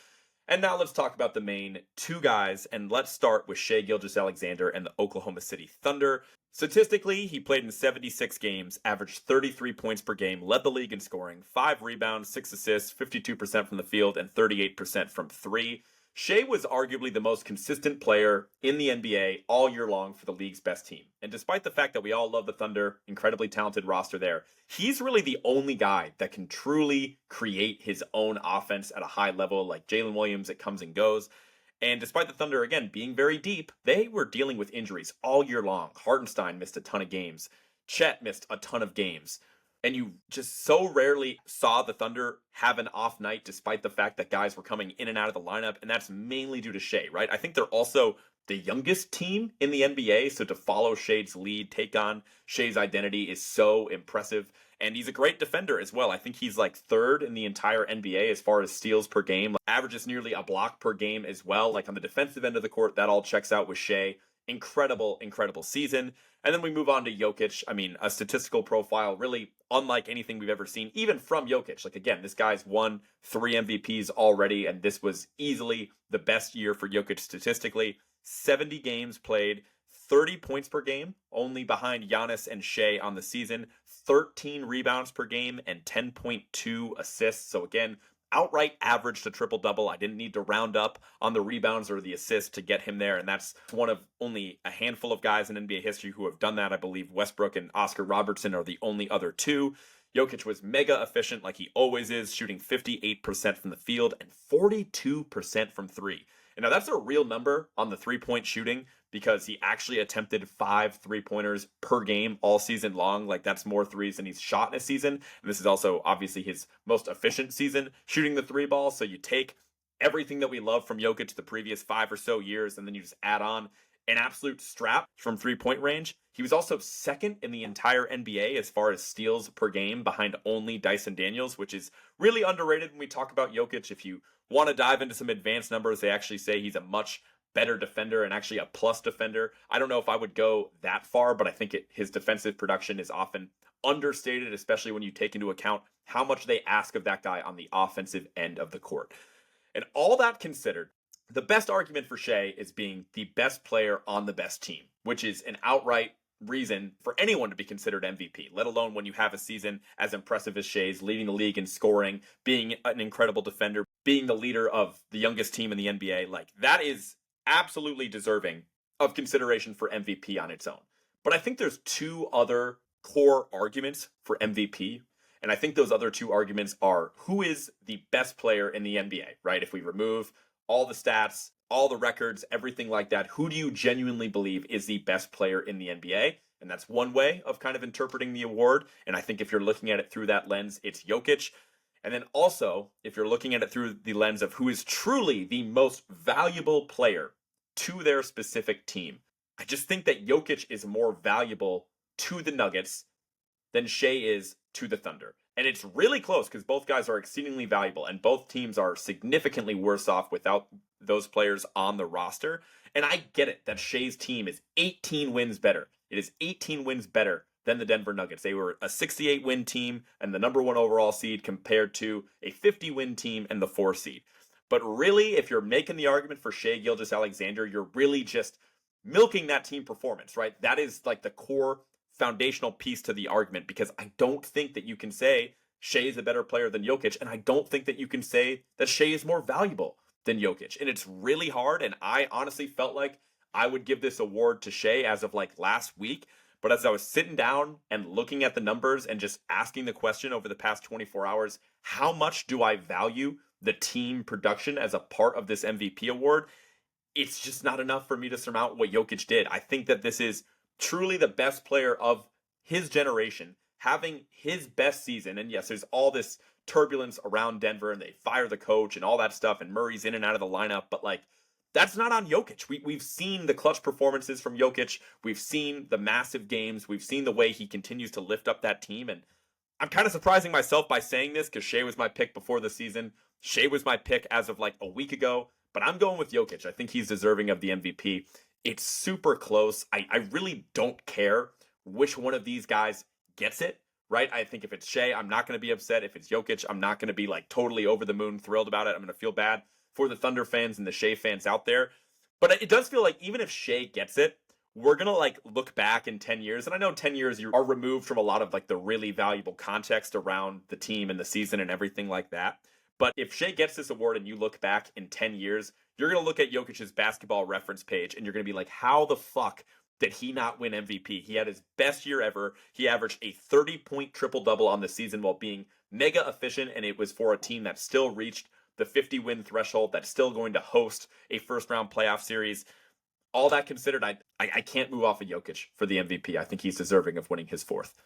And now let's talk about the main two guys, and let's start with Shai Gilgeous-Alexander and the Oklahoma City Thunder. Statistically, he played in 76 games, averaged 33 points per game, led the league in scoring, 5 rebounds, 6 assists, 52% from the field, and 38% from three. Shai was arguably the most consistent player in the NBA all year long for the league's best team. And despite the fact that we all love the Thunder, incredibly talented roster there, he's really the only guy that can truly create his own offense at a high level. Like Jalen Williams, it comes and goes. And despite the Thunder, again, being very deep, they were dealing with injuries all year long. Hartenstein missed a ton of games. Chet missed a ton of games. And you just so rarely saw the Thunder have an off night despite the fact that guys were coming in and out of the lineup, and that's mainly due to Shai, right? I think they're also the youngest team in the NBA, so to follow Shai's lead, take on Shai's identity is so impressive. And he's a great defender as well. I think he's like third in the entire NBA as far as steals per game, averages nearly a block per game as well. Like on the defensive end of the court, that all checks out with Shai. Incredible, incredible season. And then we move on to Jokic. I mean, a statistical profile really unlike anything we've ever seen, even from Jokic. Like, again, this guy's won 3 MVPs already, and this was easily the best year for Jokic statistically. 70 games played, 30 points per game, only behind Giannis and Shai on the season, 13 rebounds per game, and 10.2 assists. So, again, outright average to triple-double. I didn't need to round up on the rebounds or the assists to get him there, and that's one of only a handful of guys in NBA history who have done that. I believe Westbrook and Oscar Robertson are the only other two. Jokic was mega efficient like he always is, shooting 58% from the field and 42% from three. And now that's a real number on the three-point shooting because he actually attempted 5 3-pointers per game all season long. Like that's more threes than he's shot in a season. And this is also obviously his most efficient season shooting the three ball. So you take everything that we love from Jokic the previous 5 or so years, and then you just add on an absolute strap from 3-point range. He was also second in the entire NBA as far as steals per game behind only Dyson Daniels, which is really underrated when we talk about Jokic. If you want to dive into some advanced numbers, they actually say he's a much better defender and actually a plus defender. I don't know if I would go that far, but I think his defensive production is often understated, especially when you take into account how much they ask of that guy on the offensive end of the court. And all that considered, the best argument for Shai is being the best player on the best team, which is an outright reason for anyone to be considered MVP, let alone when you have a season as impressive as Shai's, leading the league in scoring, being an incredible defender, being the leader of the youngest team in the NBA. Like that is absolutely deserving of consideration for MVP on its own. But I think there's two other core arguments for MVP. And I think those other two arguments are who is the best player in the NBA, right? If we remove all the stats, all the records, everything like that, who do you genuinely believe is the best player in the NBA? And that's one way of kind of interpreting the award. And I think if you're looking at it through that lens, it's Jokic. And then also, if you're looking at it through the lens of who is truly the most valuable player to their specific team, I just think that Jokic is more valuable to the Nuggets than Shai is to the Thunder. And it's really close because both guys are exceedingly valuable and both teams are significantly worse off without those players on the roster. And I get it that Shai's team is 18 wins better. It is 18 wins better than the Denver Nuggets. They were a 68-win team and the number 1 overall seed compared to a 50-win team and the 4 seed. But really, if you're making the argument for Shai Gilgeous-Alexander, you're really just milking that team performance, right? That is like the core foundational piece to the argument, because I don't think that you can say Shai is a better player than Jokic, and I don't think that you can say that Shai is more valuable than Jokic. And it's really hard, and I honestly felt like I would give this award to Shai as of like last week. But as I was sitting down and looking at the numbers and just asking the question over the past 24 hours, how much do I value the team production as a part of this MVP award? It's just not enough for me to surmount what Jokic did. I think that this is truly the best player of his generation, having his best season. And yes, there's all this turbulence around Denver and they fire the coach and all that stuff, and Murray's in and out of the lineup, but like, that's not on Jokic. We've seen the clutch performances from Jokic. We've seen the massive games. We've seen the way he continues to lift up that team. And I'm kind of surprising myself by saying this because Shea was my pick before the season. Shea was my pick as of like a week ago, but I'm going with Jokic. I think he's deserving of the MVP. It's super close. I really don't care which one of these guys gets it, right? I think if it's Shea, I'm not going to be upset. If it's Jokic, I'm not going to be like totally over the moon thrilled about it. I'm going to feel bad for the Thunder fans and the Shea fans out there. But it does feel like even if Shea gets it, we're gonna like look back in 10 years, and I know 10 years you are removed from a lot of like the really valuable context around the team and the season and everything like that. But if Shea gets this award and you look back in 10 years, you're gonna look at Jokic's basketball reference page and you're gonna be like, how the fuck did he not win MVP? He had his best year ever. He averaged a 30-point triple double on the season while being mega efficient, and it was for a team that still reached the 50 win threshold, that's still going to host a first round playoff series. All that considered, I can't move off of Jokic for the MVP. I think he's deserving of winning his fourth.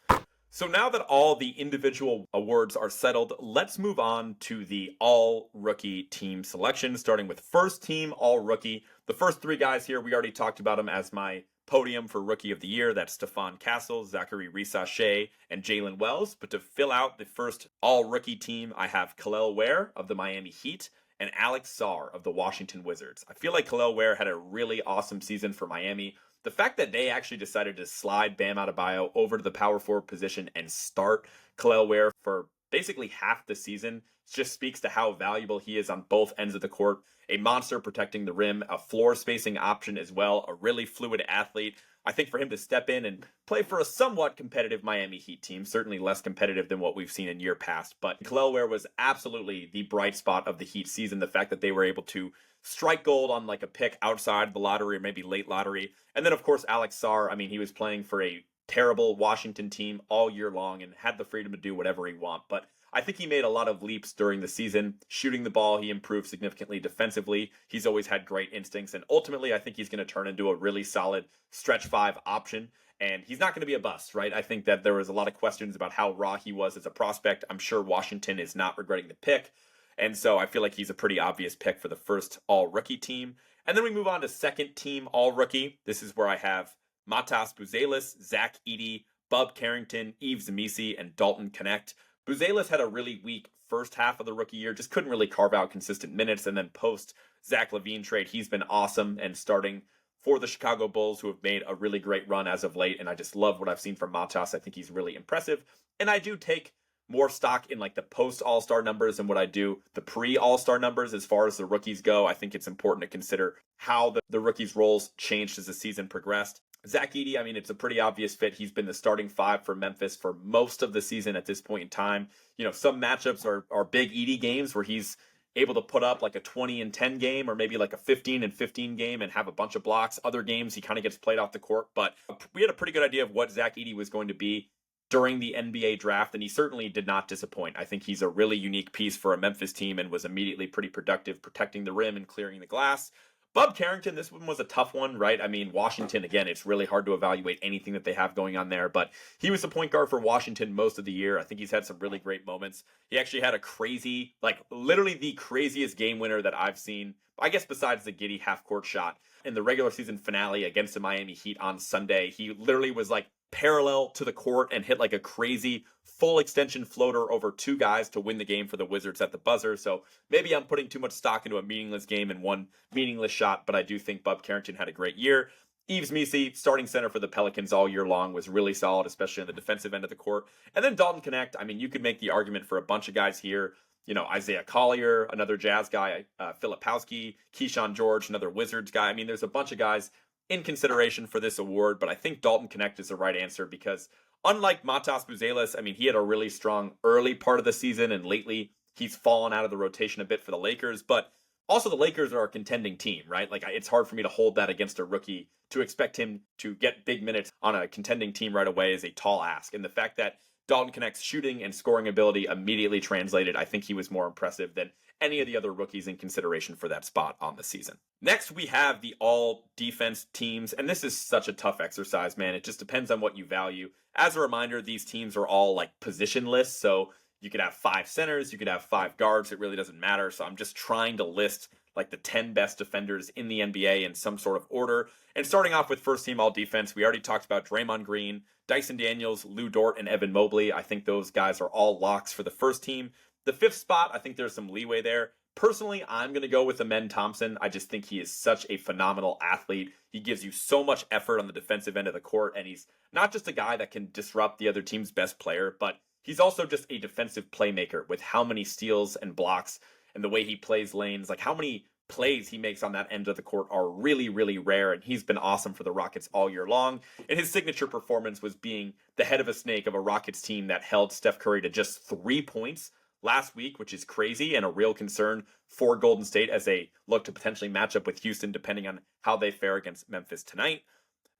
So now that all the individual awards are settled, let's move on to the all-rookie team selection, starting with first team all-rookie. The first three guys here, we already talked about them as my podium for Rookie of the Year. That's Stephon Castle, Zachary Rissache, and Jalen Wells. But to fill out the first all-rookie team, I have Kel'el Ware of the Miami Heat and Alex Sarr of the Washington Wizards. I feel like Kel'el Ware had a really awesome season for Miami. The fact that they actually decided to slide Bam Adebayo over to the power forward position and start Kel'el Ware for basically half the season just speaks to how valuable he is on both ends of the court. A monster protecting the rim, a floor spacing option as well, a really fluid athlete. I think for him to step in and play for a somewhat competitive Miami Heat team, certainly less competitive than what we've seen in year past, but Kel'el Ware was absolutely the bright spot of the Heat season. The fact that they were able to strike gold on like a pick outside the lottery or maybe late lottery. And then of course Alex Sarr, I mean, he was playing for a terrible Washington team all year long and had the freedom to do whatever he want. But I think he made a lot of leaps during the season. Shooting the ball, he improved significantly defensively. He's always had great instincts. And ultimately, I think he's going to turn into a really solid stretch five option. And he's not going to be a bust, right? I think that there was a lot of questions about how raw he was as a prospect. I'm sure Washington is not regretting the pick. And so I feel like he's a pretty obvious pick for the first all-rookie team. And then we move on to second team all-rookie. This is where I have Matas Buzelis, Zach Edey, Bub Carrington, Yves Zamisi, and Dalton Knecht. Buzelis had a really weak first half of the rookie year, just couldn't really carve out consistent minutes. And then post Zach LaVine trade, he's been awesome and starting for the Chicago Bulls, who have made a really great run as of late. And I just love what I've seen from Matas. I think he's really impressive. And I do take more stock in like the post All-Star numbers than what I do the pre All-Star numbers as far as the rookies go. I think it's important to consider how the rookies' roles changed as the season progressed. Zach Edey, I mean, it's a pretty obvious fit. He's been the starting five for Memphis for most of the season at this point in time. You know, some matchups are big Edey games where he's able to put up like a 20-10 game or maybe like a 15-15 game and have a bunch of blocks. Other games, he kind of gets played off the court. But we had a pretty good idea of what Zach Edey was going to be during the NBA draft, and he certainly did not disappoint. I think he's a really unique piece for a Memphis team and was immediately pretty productive protecting the rim and clearing the glass. Bub Carrington, this one was a tough one, right? I mean, Washington, again, it's really hard to evaluate anything that they have going on there, but he was the point guard for Washington most of the year. I think he's had some really great moments. He actually had a crazy, like literally the craziest game winner that I've seen, I guess besides the Giddey half-court shot in the regular season finale against the Miami Heat on Sunday. He literally was like parallel to the court and hit like a crazy full extension floater over two guys to win the game for the Wizards at the buzzer. So maybe I'm putting too much stock into a meaningless game and one meaningless shot, but I do think Bub Carrington had a great year. Yves Zamisi, starting center for the Pelicans all year long, was really solid, especially on the defensive end of the court. And then Dalton Knecht, I mean, you could make the argument for a bunch of guys here. You know, Isaiah Collier, another Jazz guy, Filipowski, Keyshawn George, another Wizards guy. I mean, there's a bunch of guys in consideration for this award, but I think Dalton Knecht is the right answer because unlike Matas Buzelis, I mean, he had a really strong early part of the season, and lately he's fallen out of the rotation a bit for the Lakers, but also the Lakers are a contending team, right? Like, it's hard for me to hold that against a rookie. To expect him to get big minutes on a contending team right away is a tall ask, and the fact that Dalton Knecht's shooting and scoring ability immediately translated, I think he was more impressive than any of the other rookies in consideration for that spot on the season. Next, we have the all-defense teams, and this is such a tough exercise, man. It just depends on what you value. As a reminder, these teams are all like positionless, so you could have 5 centers, you could have 5 guards, it really doesn't matter. So I'm just trying to list like the 10 best defenders in the NBA in some sort of order. And starting off with first team all defense, we already talked about Draymond Green, Dyson Daniels, Lou Dort, and Evan Mobley. I think those guys are all locks for the first team. The fifth spot, I think there's some leeway there. Personally, I'm going to go with Amen Thompson. I just think he is such a phenomenal athlete. He gives you so much effort on the defensive end of the court, and he's not just a guy that can disrupt the other team's best player, but he's also just a defensive playmaker with how many steals and blocks and the way he plays lanes. Like how many plays he makes on that end of the court are really, really rare, and he's been awesome for the Rockets all year long. And his signature performance was being the head of a snake of a Rockets team that held Steph Curry to just 3 points last week, which is crazy and a real concern for Golden State as they look to potentially match up with Houston depending on how they fare against Memphis tonight.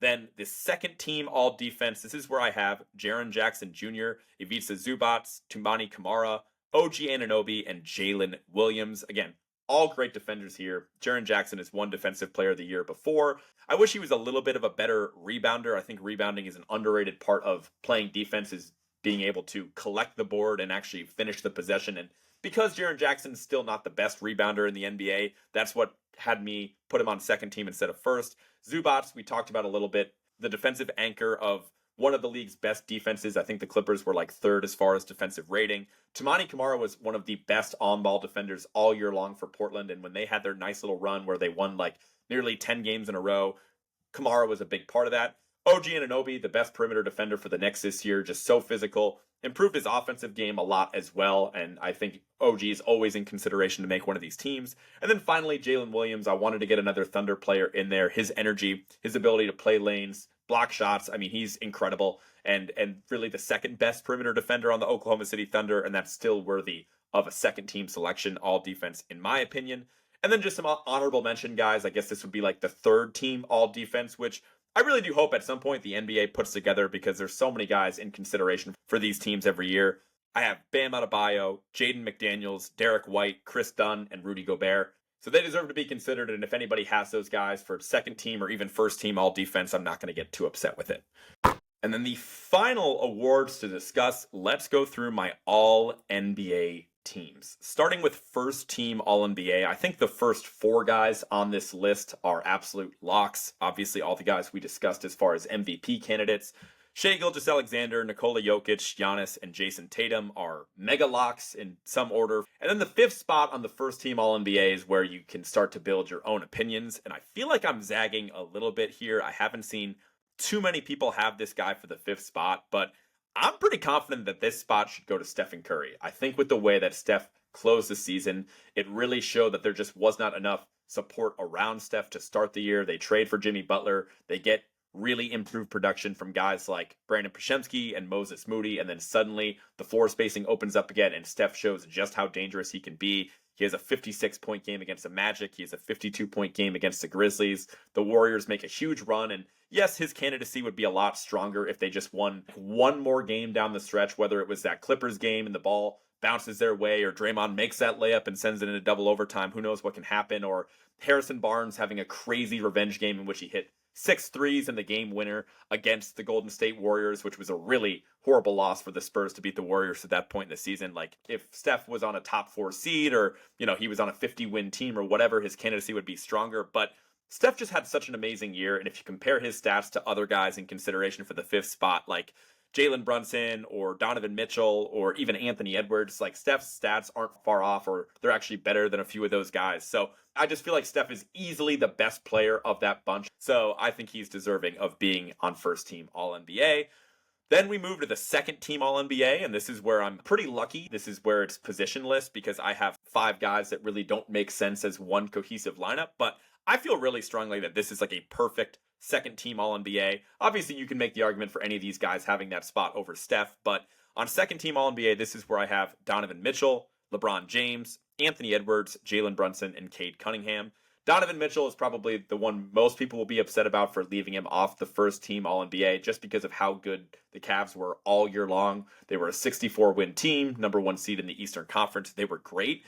Then the second team all defense, this is where I have Jaren Jackson Jr., Ivica Zubac, Toumani Camara, OG Anunoby, and Jalen Williams. Again, all great defenders here. Jaren Jackson is one defensive player of the year before. I wish he was a little bit of a better rebounder. I think rebounding is an underrated part of playing defense, is being able to collect the board and actually finish the possession. And because Jaren Jackson is still not the best rebounder in the NBA, that's what had me put him on second team instead of first. Zubac, we talked about a little bit, the defensive anchor of one of the league's best defenses. I think the Clippers were like third as far as defensive rating. Toumani Camara was one of the best on-ball defenders all year long for Portland, and when they had their nice little run where they won like nearly 10 games in a row, Camara was a big part of that. OG Anunoby, the best perimeter defender for the Knicks this year, just so physical, improved his offensive game a lot as well, and I think OG is always in consideration to make one of these teams. And then finally, Jalen Williams, I wanted to get another Thunder player in there. His energy, his ability to play lanes, block shots, I mean, he's incredible, and really the second best perimeter defender on the Oklahoma City Thunder, and that's still worthy of a second team selection, all defense, in my opinion. And then just some honorable mention guys. I guess this would be like the third team all defense, which I really do hope at some point the NBA puts together because there's so many guys in consideration for these teams every year. I have Bam Adebayo, Jaden McDaniels, Derek White, Chris Dunn, and Rudy Gobert. So they deserve to be considered, and if anybody has those guys for second team or even first team all defense, I'm not going to get too upset with it. And then the final awards to discuss, let's go through my all NBA teams. Starting with first team all NBA, I think the first four guys on this list are absolute locks. Obviously, all the guys we discussed as far as MVP candidates. Shai Gilgeous-Alexander, Nikola Jokic, Giannis, and Jason Tatum are mega locks in some order. And then the fifth spot on the first team all NBA is where you can start to build your own opinions. And I feel like I'm zagging a little bit here. I haven't seen too many people have this guy for the fifth spot, but I'm pretty confident that this spot should go to Stephen Curry. I think with the way that Steph closed the season, it really showed that there just was not enough support around Steph to start the year. They trade for Jimmy Butler. They get really improved production from guys like Brandon Podziemski and Moses Moody, and then suddenly the floor spacing opens up again, and Steph shows just how dangerous he can be. He has a 56-point game against the Magic. He has a 52-point game against the Grizzlies. The Warriors make a huge run, and yes, his candidacy would be a lot stronger if they just won one more game down the stretch, whether it was that Clippers game and the ball bounces their way, or Draymond makes that layup and sends it into double overtime. Who knows what can happen? Or Harrison Barnes having a crazy revenge game in which he hit 6 threes in the game winner against the Golden State Warriors, which was a really horrible loss for the Spurs to beat the Warriors at that point in the season. Like, if Steph was on a top 4 seed, or, he was on a 50-win team or whatever, his candidacy would be stronger. But Steph just had such an amazing year, and if you compare his stats to other guys in consideration for the fifth spot, like Jalen Brunson or Donovan Mitchell or even Anthony Edwards, like Steph's stats aren't far off, or they're actually better than a few of those guys. So I just feel like Steph is easily the best player of that bunch. So I think he's deserving of being on first team All-NBA. Then we move to the second team All-NBA, and this is where I'm pretty lucky. This is where it's positionless because I have 5 guys that really don't make sense as one cohesive lineup, but I feel really strongly that this is like a perfect second team All-NBA. Obviously, you can make the argument for any of these guys having that spot over Steph, but on second team All-NBA, this is where I have Donovan Mitchell, LeBron James, Anthony Edwards, Jalen Brunson, and Cade Cunningham. Donovan Mitchell is probably the one most people will be upset about for leaving him off the first team All-NBA just because of how good the Cavs were all year long. They were a 64-win team, number 1 seed in the Eastern Conference. They were great.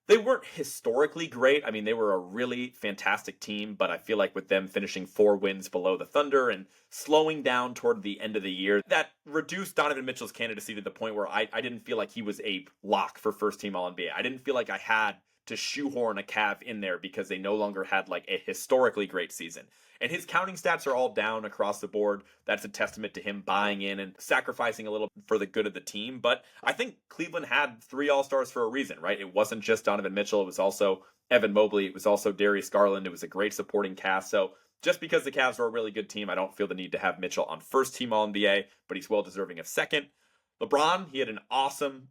They weren't historically great. I mean, they were a really fantastic team, but I feel like with them finishing 4 wins below the Thunder and slowing down toward the end of the year, that reduced Donovan Mitchell's candidacy to the point where I didn't feel like he was a lock for first team All-NBA. I didn't feel like I had to shoehorn a Cav in there because they no longer had like a historically great season. And his counting stats are all down across the board. That's a testament to him buying in and sacrificing a little for the good of the team. But I think Cleveland had 3 All-Stars for a reason, right? It wasn't just Donovan Mitchell. It was also Evan Mobley. It was also Darius Garland. It was a great supporting cast. So just because the Cavs are a really good team, I don't feel the need to have Mitchell on first team All-NBA, but he's well deserving of second. LeBron, he had an awesome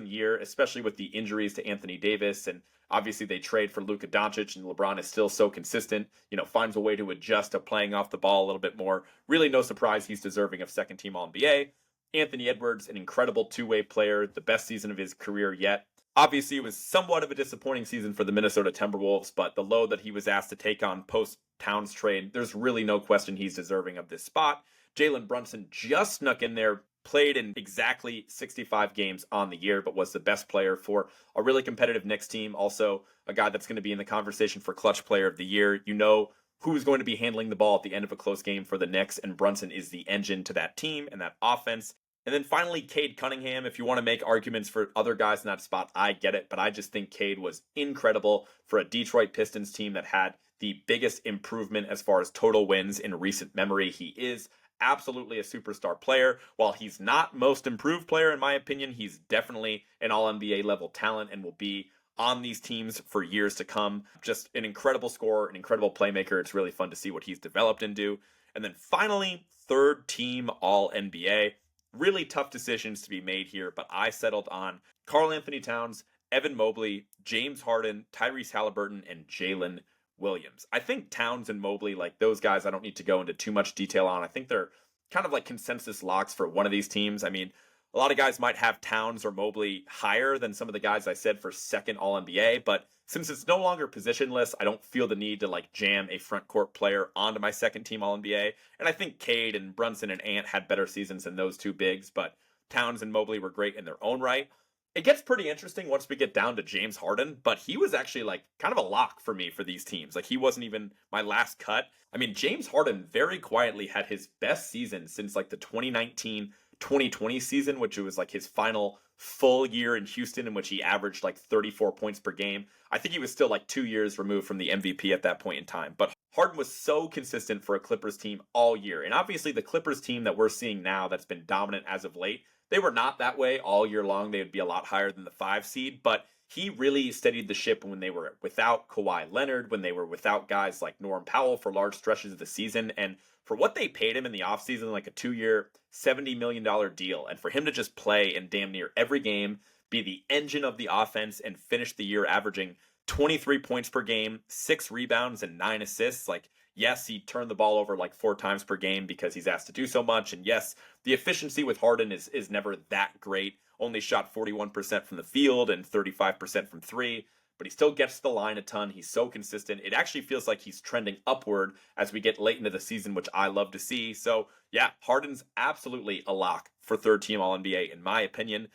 year, especially with the injuries to Anthony Davis. And obviously they trade for Luka Doncic, and LeBron is still so consistent, finds a way to adjust to playing off the ball a little bit more. Really no surprise he's deserving of second team All-NBA. Anthony Edwards, an incredible two-way player, the best season of his career yet. Obviously, it was somewhat of a disappointing season for the Minnesota Timberwolves, but the load that he was asked to take on post-Towns trade, there's really no question he's deserving of this spot. Jalen Brunson just snuck in there, played in exactly 65 games on the year, but was the best player for a really competitive Knicks team. Also, a guy that's going to be in the conversation for clutch player of the year. You know who's going to be handling the ball at the end of a close game for the Knicks, and Brunson is the engine to that team and that offense. And then finally, Cade Cunningham. If you want to make arguments for other guys in that spot, I get it. But I just think Cade was incredible for a Detroit Pistons team that had the biggest improvement as far as total wins in recent memory. He is absolutely a superstar player. While he's not most improved player, in my opinion, he's definitely an All-NBA level talent and will be on these teams for years to come. Just an incredible scorer, an incredible playmaker. It's really fun to see what he's developed into. And then finally, third team All-NBA. Really tough decisions to be made here, but I settled on Karl-Anthony Towns, Evan Mobley, James Harden, Tyrese Halliburton, and Jalen Williams. I think Towns and Mobley, like those guys, I don't need to go into too much detail on. I think they're kind of like consensus locks for one of these teams. I mean, a lot of guys might have Towns or Mobley higher than some of the guys I said for second All-NBA, but since it's no longer positionless, I don't feel the need to like jam a front court player onto my second team All-NBA. And I think Cade and Brunson and Ant had better seasons than those two bigs, but Towns and Mobley were great in their own right. It gets pretty interesting once we get down to James Harden, but he was actually like kind of a lock for me for these teams. Like he wasn't even my last cut. I mean, James Harden very quietly had his best season since like the 2019-2020 season, which was like his final full year in Houston in which he averaged like 34 points per game. I think he was still like 2 years removed from the MVP at that point in time. But Harden was so consistent for a Clippers team all year. And obviously the Clippers team that we're seeing now that's been dominant as of late, they were not that way all year long. They would be a lot higher than the 5 seed, but he really steadied the ship when they were without Kawhi Leonard, when they were without guys like Norm Powell for large stretches of the season. And for what they paid him in the offseason, like a 2-year, $70 million deal, and for him to just play in damn near every game, be the engine of the offense, and finish the year averaging 23 points per game, 6 rebounds, and 9 assists, like, yes, he turned the ball over like 4 times per game because he's asked to do so much. And yes, the efficiency with Harden is never that great. Only shot 41% from the field and 35% from 3, but he still gets to the line a ton. He's so consistent. It actually feels like he's trending upward as we get late into the season, which I love to see. So yeah, Harden's absolutely a lock for third team All-NBA in my opinion.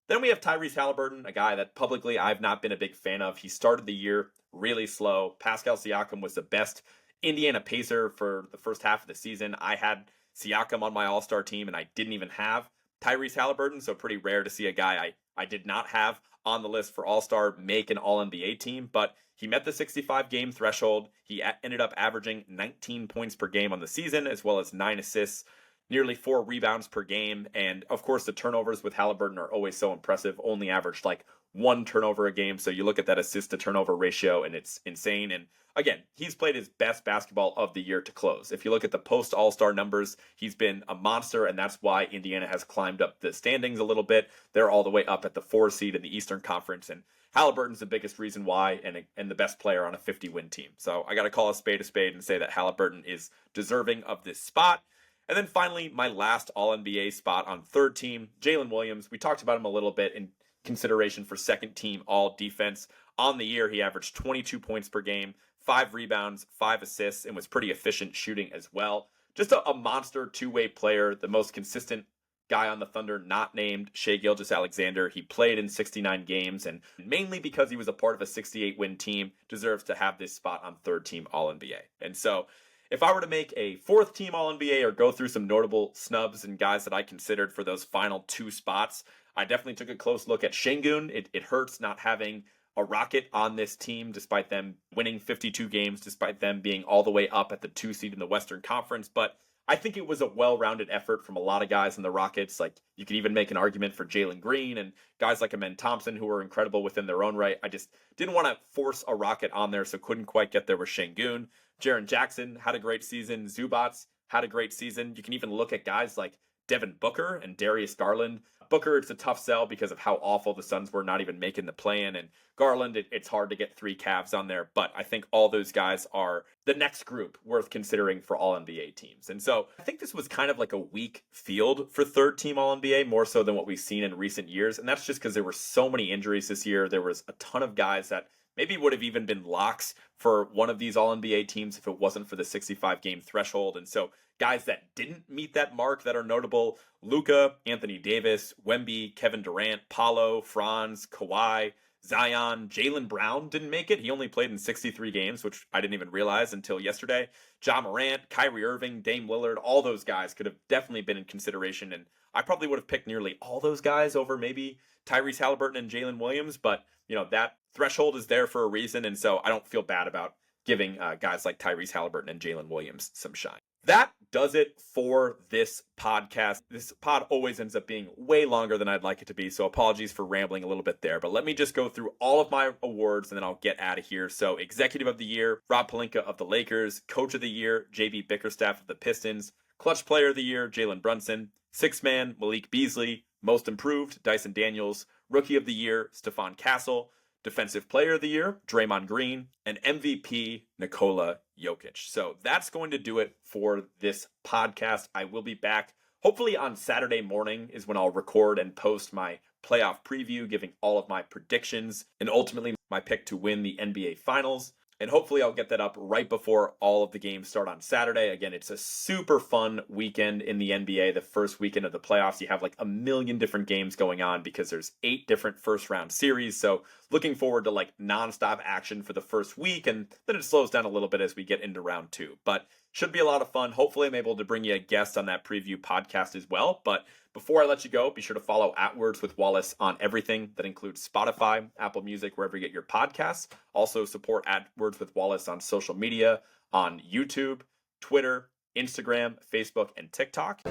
Then we have Tyrese Halliburton, a guy that publicly I've not been a big fan of. He started the year really slow. Pascal Siakam was the best Indiana Pacer for the first half of the season. I had Siakam on my All-Star team, and I didn't even have Tyrese Halliburton, so pretty rare to see a guy I did not have on the list for All-Star make an All-NBA team, but he met the 65-game threshold. He ended up averaging 19 points per game on the season, as well as 9 assists, nearly 4 rebounds per game, and of course the turnovers with Halliburton are always so impressive. Only averaged like 1 turnover a game, so you look at that assist to turnover ratio and it's insane. And again, he's played his best basketball of the year to close. If you look at the post All-Star numbers, he's been a monster, and that's why Indiana has climbed up the standings a little bit. They're all the way up at the 4 seed in the Eastern Conference, and Halliburton's the biggest reason why, and the best player on a 50-win team. So I got to call a spade and say that Halliburton is deserving of this spot. And then finally, my last All-NBA spot on third team, Jalen Williams. We talked about him a little bit in consideration for second team All-Defense. On the year, he averaged 22 points per game, 5 rebounds, 5 assists, and was pretty efficient shooting as well. Just a monster two-way player, the most consistent guy on the Thunder, not named Shai Gilgeous-Alexander. He played in 69 games, and mainly because he was a part of a 68-win team, deserves to have this spot on third team All-NBA. And so if I were to make a fourth team All-NBA or go through some notable snubs and guys that I considered for those final 2 spots, I definitely took a close look at Şengün. It hurts not having a Rocket on this team, despite them winning 52 games, despite them being all the way up at the 2 seed in the Western Conference. But I think it was a well-rounded effort from a lot of guys in the Rockets. Like, you could even make an argument for Jalen Green and guys like Amen Thompson, who were incredible within their own right. I just didn't want to force a Rocket on there, so couldn't quite get there with Şengün. Jaren Jackson had a great season. Zubac had a great season. You can even look at guys like Devin Booker and Darius Garland. Booker, it's a tough sell because of how awful the Suns were not even making the play-in. And Garland, it's hard to get 3 Cavs on there. But I think all those guys are the next group worth considering for All-NBA teams. And so I think this was kind of like a weak field for third-team All-NBA, more so than what we've seen in recent years. And that's just because there were so many injuries this year. There was a ton of guys that maybe would have even been locks for one of these All-NBA teams if it wasn't for the 65-game threshold. And so guys that didn't meet that mark that are notable: Luka, Anthony Davis, Wemby, Kevin Durant, Paolo, Franz, Kawhi, Zion. Jaylen Brown didn't make it. He only played in 63 games, which I didn't even realize until yesterday. Ja Morant, Kyrie Irving, Dame Lillard, all those guys could have definitely been in consideration. And I probably would have picked nearly all those guys over maybe Tyrese Halliburton and Jalen Williams. But, that threshold is there for a reason. And so I don't feel bad about giving guys like Tyrese Halliburton and Jalen Williams some shine. That does it for this podcast. This pod always ends up being way longer than I'd like it to be, so apologies for rambling a little bit there. But let me just go through all of my awards, and then I'll get out of here. So Executive of the Year, Rob Pelinka of the Lakers. Coach of the Year, J.B. Bickerstaff of the Pistons. Clutch Player of the Year, Jalen Brunson. Sixth Man, Malik Beasley. Most Improved, Dyson Daniels. Rookie of the Year, Stephon Castle. Defensive Player of the Year, Draymond Green, and MVP, Nikola Jokic. So that's going to do it for this podcast. I will be back hopefully on Saturday morning is when I'll record and post my playoff preview, giving all of my predictions and ultimately my pick to win the NBA Finals. And hopefully I'll get that up right before all of the games start on Saturday. Again, it's a super fun weekend in the NBA. The first weekend of the playoffs, you have like a million different games going on because there's 8 different first round series. So looking forward to like nonstop action for the first week. And then it slows down a little bit as we get into round 2. But should be a lot of fun. Hopefully I'm able to bring you a guest on that preview podcast as well. But before I let you go, be sure to follow @Words with Wallace on everything. That includes Spotify, Apple Music, wherever you get your podcasts. Also support @Words with Wallace on social media, on YouTube, Twitter, Instagram, Facebook, and TikTok.